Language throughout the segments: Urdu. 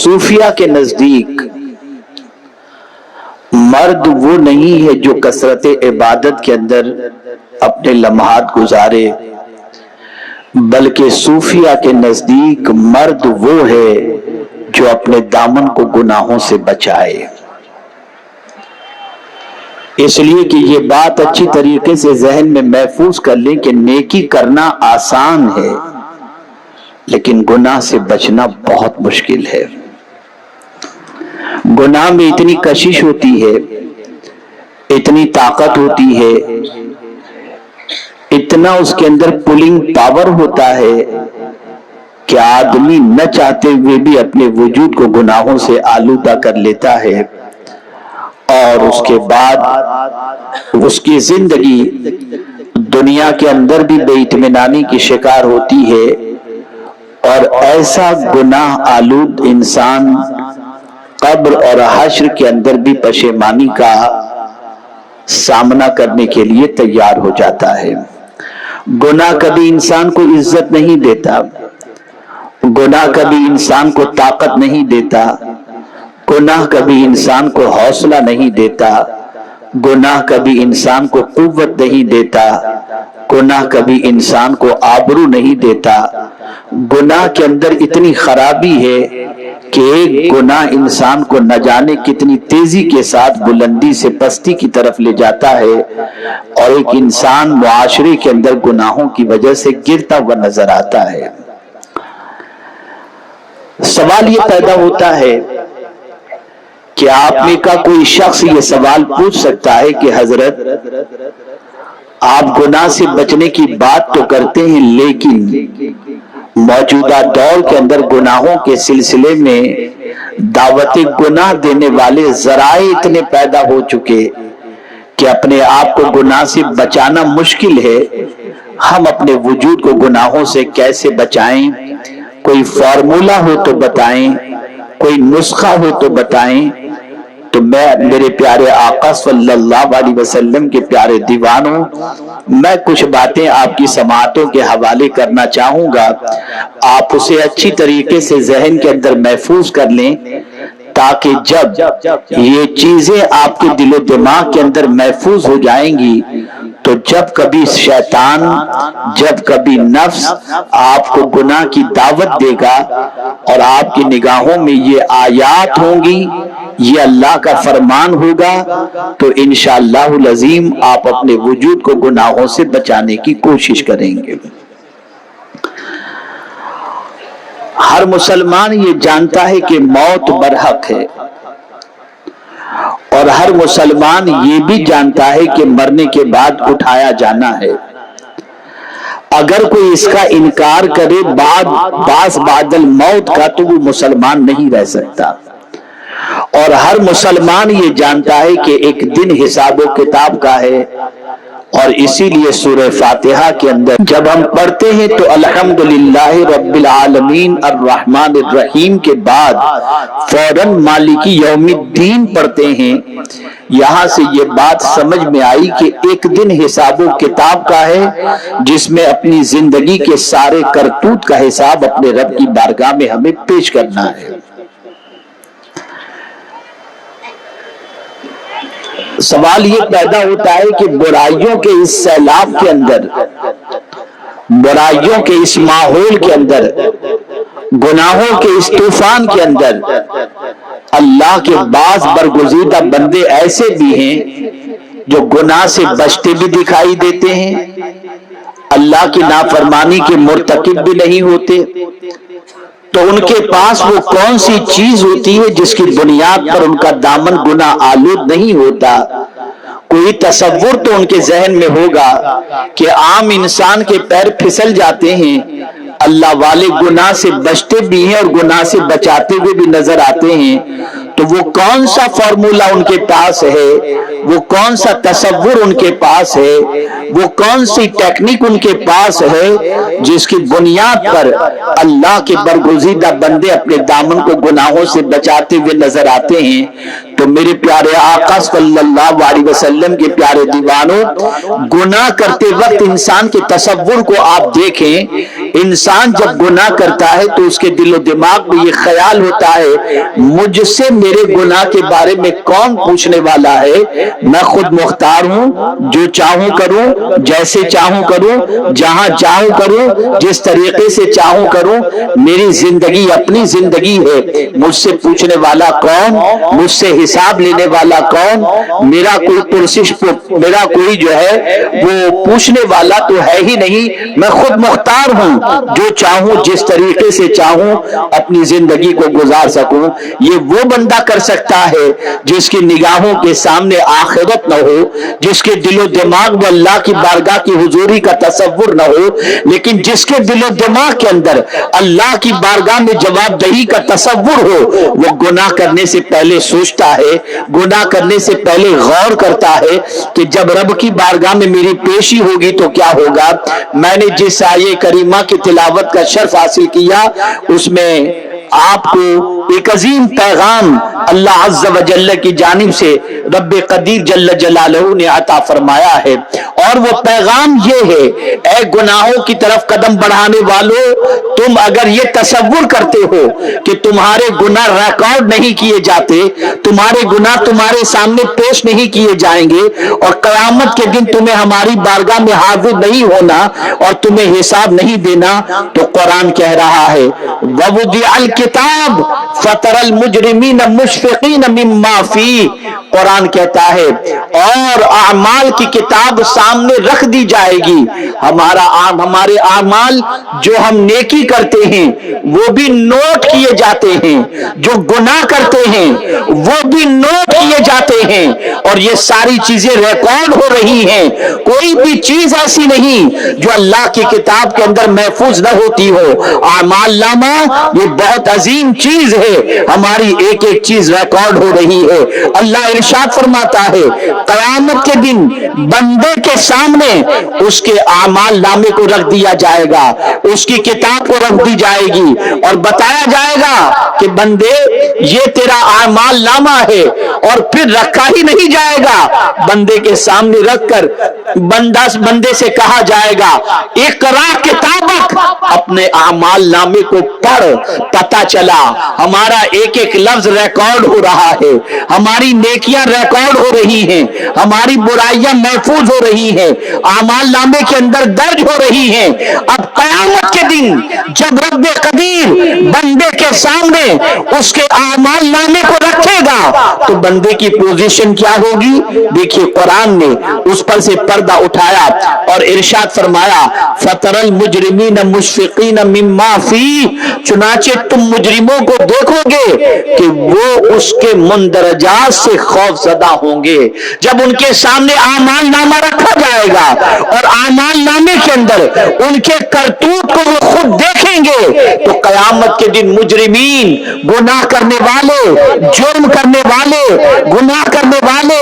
صوفیہ کے نزدیک مرد وہ نہیں ہے جو کثرت عبادت کے اندر اپنے لمحات گزارے، بلکہ صوفیہ کے نزدیک مرد وہ ہے جو اپنے دامن کو گناہوں سے بچائے۔ اس لیے کہ یہ بات اچھی طریقے سے ذہن میں محفوظ کر لیں کہ نیکی کرنا آسان ہے، لیکن گناہ سے بچنا بہت مشکل ہے۔ گناہ میں اتنی کشش ہوتی ہے، اتنی طاقت ہوتی ہے، اتنا اس کے اندر پولنگ پاور ہوتا ہے کہ آدمی نہ چاہتے ہوئے بھی اپنے وجود کو گناہوں سے آلودہ کر لیتا ہے، اور اس کے بعد اس کی زندگی دنیا کے اندر بھی بے اطمینانی کی شکار ہوتی ہے، اور ایسا گناہ آلود انسان قبر اور حشر کے اندر بھی پشیمانی کا سامنا کرنے کے لیے تیار ہو جاتا ہے۔ گناہ کبھی انسان کو عزت نہیں دیتا، گناہ کبھی انسان کو طاقت نہیں دیتا، گناہ کبھی انسان کو حوصلہ نہیں دیتا، گناہ کبھی انسان کو قوت نہیں دیتا، گناہ کبھی انسان کو آبرو نہیں دیتا۔ گناہ کے اندر اتنی خرابی ہے کہ ایک گناہ انسان کو نہ جانے کتنی تیزی کے ساتھ بلندی سے پستی کی طرف لے جاتا ہے، اور ایک انسان معاشرے کے اندر گناہوں کی وجہ سے گرتا ہوا نظر آتا ہے۔ سوال یہ پیدا ہوتا ہے کہ آپ میں کا کوئی شخص یہ سوال پوچھ سکتا ہے کہ حضرت آپ گناہ سے بچنے کی بات تو کرتے ہیں، لیکن موجودہ دور کے اندر گناہوں کے سلسلے میں دعوت گناہ دینے والے ذرائع اتنے پیدا ہو چکے کہ اپنے آپ کو گناہ سے بچانا مشکل ہے۔ ہم اپنے وجود کو گناہوں سے کیسے بچائیں؟ کوئی فارمولا ہو تو بتائیں، کوئی نسخہ ہو تو بتائیں۔ تو میں میرے پیارے آقا صلی اللہ علیہ وسلم کے پیارے دیوانوں، میں کچھ باتیں آپ کی سماعتوں کے حوالے کرنا چاہوں گا، آپ اسے اچھی طریقے سے ذہن کے اندر محفوظ کر لیں، تاکہ جب یہ چیزیں آپ کے دل و دماغ کے اندر محفوظ ہو جائیں گی تو جب کبھی شیطان، جب کبھی نفس آپ کو گناہ کی دعوت دے گا اور آپ کی نگاہوں میں یہ آیات ہوں گی، یہ اللہ کا فرمان ہوگا، تو انشاءاللہ العظیم آپ اپنے وجود کو گناہوں سے بچانے کی کوشش کریں گے۔ ہر مسلمان یہ جانتا ہے کہ موت برحق ہے، اور ہر مسلمان یہ بھی جانتا ہے کہ مرنے کے بعد اٹھایا جانا ہے۔ اگر کوئی اس کا انکار کرے بعد الموت کا، تو وہ مسلمان نہیں رہ سکتا۔ اور ہر مسلمان یہ جانتا ہے کہ ایک دن حساب و کتاب کا ہے، اور اسی لیے سورہ فاتحہ کے اندر جب ہم پڑھتے ہیں تو الحمدللہ رب العالمین الرحمن الرحیم کے بعد فوراً مالک یوم الدین پڑھتے ہیں۔ یہاں سے یہ بات سمجھ میں آئی کہ ایک دن حساب و کتاب کا ہے، جس میں اپنی زندگی کے سارے کرتوت کا حساب اپنے رب کی بارگاہ میں ہمیں پیش کرنا ہے۔ سوال یہ پیدا ہوتا ہے کہ برائیوں کے اس سیلاب کے اندر، برائیوں کے اس ماحول کے اندر، گناہوں کے اس طوفان کے اندر اللہ کے بعض برگزیدہ بندے ایسے بھی ہیں جو گناہ سے بچتے بھی دکھائی دیتے ہیں، اللہ کی نافرمانی کے مرتکب بھی نہیں ہوتے۔ تو ان کے پاس وہ کون سی چیز ہوتی ہے جس کی بنیاد پر ان کا دامن گناہ آلود نہیں ہوتا؟ کوئی تصور تو ان کے ذہن میں ہوگا کہ عام انسان کے پیر پھسل جاتے ہیں، اللہ والے گناہ سے بچتے بھی ہیں اور گناہ سے بچاتے ہوئے بھی نظر آتے ہیں۔ تو وہ کون سا فارمولا ان کے پاس ہے، وہ کون سا تصور ان کے پاس ہے، وہ کون سی ٹیکنیک ان کے پاس ہے جس کی بنیاد پر اللہ کے برگزیدہ بندے اپنے دامن کو گناہوں سے بچاتے ہوئے نظر آتے ہیں؟ تو تو میرے پیارے آقا صلی اللہ علیہ وسلم کے پیارے دیوانوں، گناہ کرتے وقت انسان کے تصور کو آپ دیکھیں. انسان جب گناہ کرتا ہے تو اس کے دل و دماغ میں یہ خیال ہوتا ہے مجھ سے میرے گناہ کے بارے میں کون پوچھنے والا ہے، میں خود مختار ہوں، جو چاہوں کروں، جیسے چاہوں کروں، جہاں چاہوں کروں، جس طریقے سے چاہوں کروں. میری زندگی اپنی زندگی ہے، مجھ سے پوچھنے والا کون، مجھ سے حساب لینے والا کون، میرا کوئی پرسش، میرا کوئی جو ہے وہ پوچھنے والا تو ہے ہی نہیں. میں خود مختار ہوں، جو چاہوں جس طریقے سے چاہوں اپنی زندگی کو گزار سکوں. یہ وہ بندہ کر سکتا ہے جس کی نگاہوں کے سامنے آخرت نہ ہو، جس کے دل و دماغ میں اللہ کی بارگاہ کی حضوری کا تصور نہ ہو، لیکن جس کے دل و دماغ کے اندر اللہ کی بارگاہ میں جواب دہی کا تصور ہو. وہ گناہ کرنے سے پہلے سوچتا ہے، گناہ کرنے سے پہلے غور کرتا ہے کہ جب رب کی بارگاہ میں میری پیشی ہوگی تو کیا ہوگا. میں نے جس آیے کریمہ کی تلاوت کا شرف حاصل کیا اس میں آپ کو ایک عظیم پیغام اللہ عز و جل کی جانب سے رب قدیر جل جلالہ نے عطا فرمایا ہے، اور وہ پیغام یہ ہے: اے گناہوں کی طرف قدم بڑھانے والوں، تم اگر یہ تصور کرتے ہو کہ تمہارے گناہ ریکارڈ نہیں کیے جاتے، تمہارے گناہ تمہارے سامنے پیش نہیں کیے جائیں گے، اور قیامت کے دن تمہیں ہماری بارگاہ میں حاضر نہیں ہونا اور تمہیں حساب نہیں دینا، تو قرآن کہہ رہا ہے وَوُضِعَ الْكِتَابُ فَتَرَى الْمُجْرِمِينَ مُشْفِقِينَ مِمَّا فِيهِ. قرآن کہتا ہے اور اعمال کی کتاب سامنے رکھ دی جائے گی. ہمارے اعمال جو ہم نیکی کرتے ہیں وہ بھی نوٹ کیے جاتے ہیں، جو گناہ کرتے ہیں وہ بھی نوٹ کیے جاتے ہیں، اور یہ ساری چیزیں ریکارڈ ہو رہی ہیں. کوئی بھی چیز ایسی نہیں جو اللہ کی کتاب کے اندر محفوظ نہ ہوتی ہو. اعمال نامہ یہ بہت عظیم چیز ہے، ہماری ایک ایک چیز ریکارڈ ہو رہی ہے. اللہ ارشاد فرماتا ہے قیامت کے دن بندے کے سامنے اس کے اعمال نامے کو رکھ دیا جائے گا، اس کی کتاب کو رکھ دی جائے گی، اور بتایا جائے گا کہ بندے یہ تیرا اعمال نامہ ہے. اور پھر رکھا ہی نہیں جائے گا، بندے کے سامنے رکھ کر بندے سے کہا جائے گا اقرا کتابک، اپنے اعمال نامے کو پڑھ. پتہ چلا ہمارا ایک ایک لفظ ریکارڈ ہو رہا ہے، ہماری نیکیاں ریکارڈ ہو رہی ہیں، ہماری برائیاں محفوظ ہو رہی ہیں، اعمال نامے کے اندر درج ہو رہی ہیں. اب قیامت کے دن جب رب قدیر بندے کے سامنے اس کے اعمال نامے کو رکھے گا تو بندے کی پوزیشن کیا ہوگی؟ دیکھیے قرآن نے اس پر سے پردہ اٹھایا اور ارشاد فرمایا فَتَرَى الْمُجْرِمِينَ مُشْفِقِينَ مِمَّا فِيهِ. چنانچہ تم مجرموں کو دیکھو گے کہ وہ اس کے مندرجات سے خوف زدہ ہوں گے. جب ان کے سامنے اعمال نامہ رکھا جائے گا اور اعمال نامے کے اندر ان کے کرتوت کو وہ خود دیکھیں گے تو قیامت کے دن مجرمین، گناہ کرنے والے، جرم کرنے والے، گناہ کرنے والے،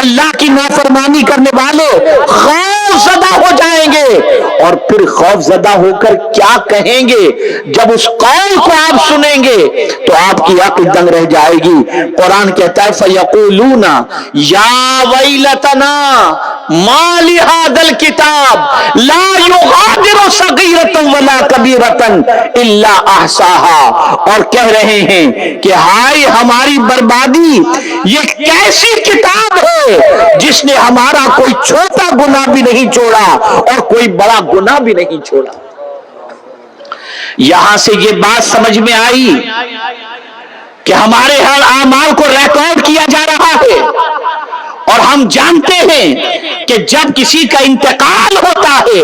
اللہ کی نافرمانی کرنے والے خوف زدہ ہو جائیں گے. اور پھر خوف زدہ ہو کر کیا کہیں گے؟ جب اس قول کو آپ سنیں گے تو آپ کی عقل دنگ رہ جائے گی. قرآن کہتا ہے فَيَقُولُونَ يَا وَيْلَتَنَا مَا لِهَذَا الْكِتَابِ لَا يُغَادِرُ صَغِيرَةً وَلَا كَبِيرَةً إِلَّا أَحْصَاهَا. اور کہہ رہے ہیں کہ ہائے ہماری بربادی، یہ کیسی کتاب ہے جس نے ہمارا کوئی چھوٹا گناہ بھی نہیں چھوڑا اور کوئی بڑا گناہ بھی نہیں چھوڑا. یہاں سے یہ بات سمجھ میں آئی کہ ہمارے ہر اعمال کو ریکارڈ کیا جا رہا ہے، اور ہم جانتے ہیں کہ جب کسی کا انتقال ہوتا ہے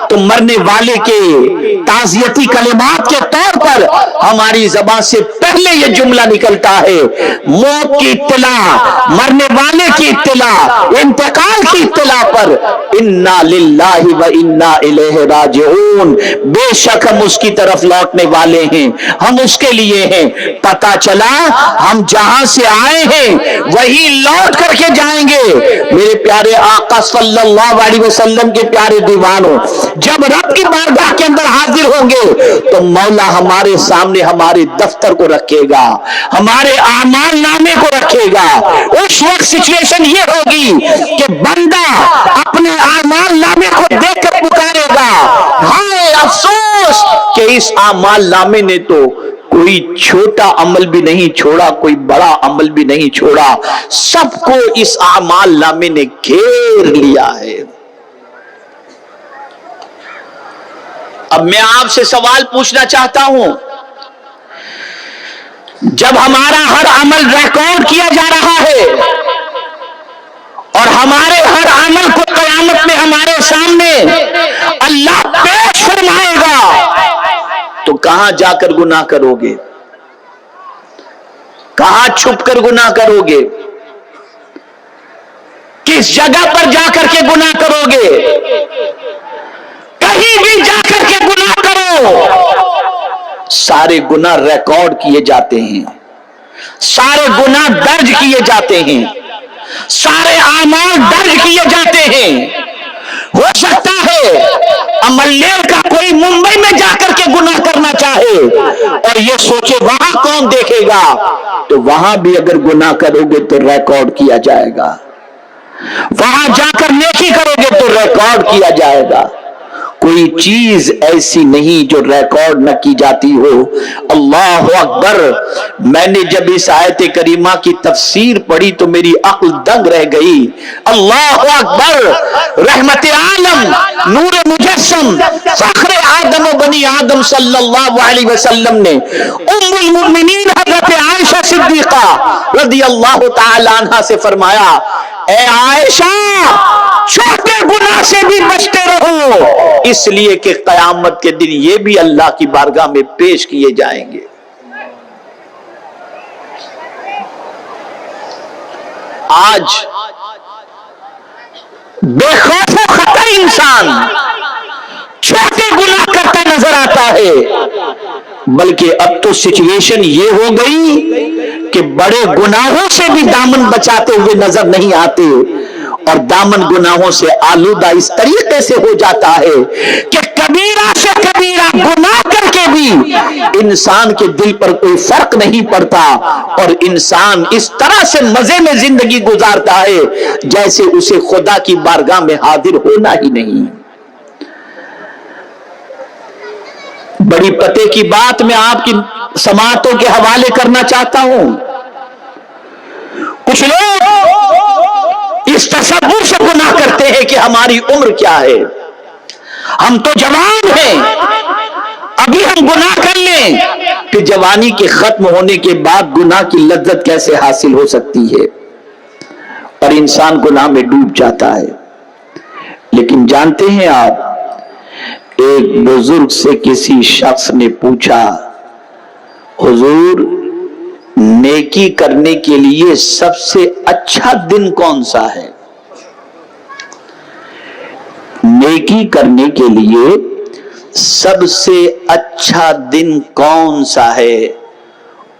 تو مرنے والے کے تعزیتی کلمات کے طور پر ہماری زبان سے پہلے یہ جملہ نکلتا ہے، موت کی اطلاع، مرنے والے کی اطلاع، انتقال کی اطلاع پر انا للہ و انا الیہ راجعون. بے شک ہم اس کی طرف لوٹنے والے ہیں، ہم اس کے لیے ہیں. پتہ چلا ہم جہاں سے آئے ہیں وہی لوٹ کر کے جائیں گے. میرے پیارے آقا صلی اللہ علیہ وسلم کے پیارے دیوانوں، جب رب کی بارگاہ کے اندر حاضر ہوں گے تو مولا ہمارے سامنے ہمارے دفتر کو رکھے گا، ہمارے اعمال نامے کو رکھے گا۔ اس وقت سچویشن یہ ہوگی کہ بندہ اپنے اعمال نامے کو دیکھ کر پکارے گا، ہائے افسوس کہ اس اعمال نامے نے تو کوئی چھوٹا عمل بھی نہیں چھوڑا، کوئی بڑا عمل بھی نہیں چھوڑا، سب کو اس اعمال نامے نے گھیر لیا ہے۔ اب میں آپ سے سوال پوچھنا چاہتا ہوں، جب ہمارا ہر عمل ریکارڈ کیا جا رہا ہے اور ہمارے ہر عمل کو قیامت میں ہمارے سامنے اللہ پیش فرمائے گا، تو کہاں جا کر گناہ کرو گے؟ کہاں چھپ کر گناہ کرو گے؟ کس جگہ پر جا کر کے گناہ کرو گے؟ کہیں بھی جا کر کے گناہ کرو، سارے گناہ ریکارڈ کیے جاتے ہیں، سارے گناہ درج کیے جاتے ہیں، سارے اعمال درج کیے جاتے ہیں۔ ہو سکتا ہے عمل لیل کا کوئی ممبئی میں جا کر کے گناہ کرنا چاہے اور یہ سوچے وہاں کون دیکھے گا، تو وہاں بھی اگر گناہ کرو گے تو ریکارڈ کیا جائے گا، وہاں جا کر نیکی کرو گے تو ریکارڈ کیا جائے گا۔ کوئی چیز ایسی نہیں جو ریکارڈ نہ کی جاتی ہو۔ اللہ اکبر! میں نے جب اس آیت کریمہ کی تفسیر پڑھی تو میری عقل دنگ رہ گئی۔ اللہ اکبر! رحمت عالم، نور مجسم، فخر آدم و بنی آدم صلی اللہ علیہ وسلم نے ام المؤمنین حضرت عائشہ صدیقہ رضی اللہ تعالی عنہا سے فرمایا، اے عائشہ، چھوٹے گناہ سے بھی بچتے رہو، اس لیے کہ قیامت کے دن یہ بھی اللہ کی بارگاہ میں پیش کیے جائیں گے۔ آج بے خوف و خطر انسان چھوٹے گناہ کرتا نظر آتا ہے، بلکہ اب تو سچویشن یہ ہو گئی کہ بڑے گناہوں سے بھی دامن بچاتے ہوئے نظر نہیں آتے، اور دامن گناہوں سے آلودہ اس طریقے سے ہو جاتا ہے کہ کبیرہ سے کبیرہ گناہ کر کے بھی انسان کے دل پر کوئی فرق نہیں پڑتا، اور انسان اس طرح سے مزے میں زندگی گزارتا ہے جیسے اسے خدا کی بارگاہ میں حاضر ہونا ہی نہیں۔ بڑی پتے کی بات میں آپ کی سماعتوں کے حوالے کرنا چاہتا ہوں۔ کچھ لوگ اس تصور سے گناہ کرتے ہیں کہ ہماری عمر کیا ہے، ہم تو جوان ہیں، ابھی ہم گناہ کر لیں، کہ جوانی کے ختم ہونے کے بعد گناہ کی لذت کیسے حاصل ہو سکتی ہے، اور انسان گناہ میں ڈوب جاتا ہے۔ لیکن جانتے ہیں آپ، ایک بزرگ سے کسی شخص نے پوچھا، حضور نیکی کرنے کے لیے سب سے اچھا دن کون سا ہے؟ نیکی کرنے کے لیے سب سے اچھا دن کون سا ہے؟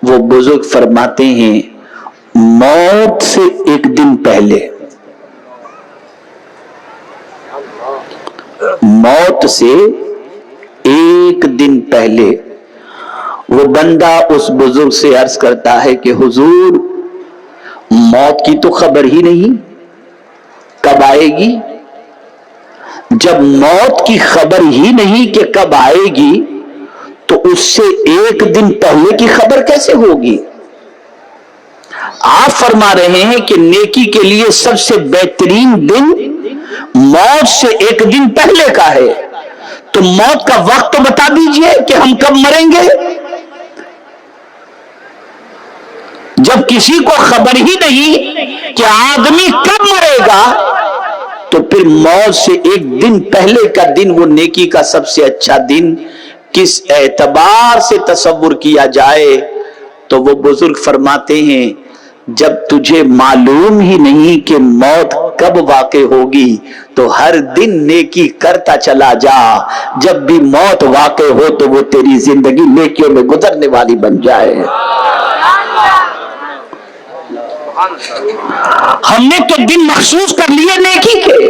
وہ بزرگ فرماتے ہیں، موت سے ایک دن پہلے۔ موت سے ایک دن پہلے وہ بندہ اس بزرگ سے عرض کرتا ہے کہ حضور موت کی تو خبر ہی نہیں، کب آئے گی؟ جب موت کی خبر ہی نہیں کہ کب آئے گی تو اس سے ایک دن پہلے کی خبر کیسے ہوگی؟ آپ فرما رہے ہیں کہ نیکی کے لیے سب سے بہترین دن موت سے ایک دن پہلے کا ہے، تو موت کا وقت تو بتا دیجئے کہ ہم کب مریں گے۔ جب کسی کو خبر ہی نہیں کہ آدمی کب مرے گا، تو پھر موت سے ایک دن پہلے کا دن وہ نیکی کا سب سے اچھا دن کس اعتبار سے تصور کیا جائے؟ تو وہ بزرگ فرماتے ہیں، جب تجھے معلوم ہی نہیں کہ موت کب واقع ہوگی تو ہر دن نیکی کرتا چلا جا، جب بھی موت واقع ہو تو وہ تیری زندگی نیکیوں میں گزرنے والی بن جائے۔ ہم نے تو دن مخصوص کر لیے نیکی کے،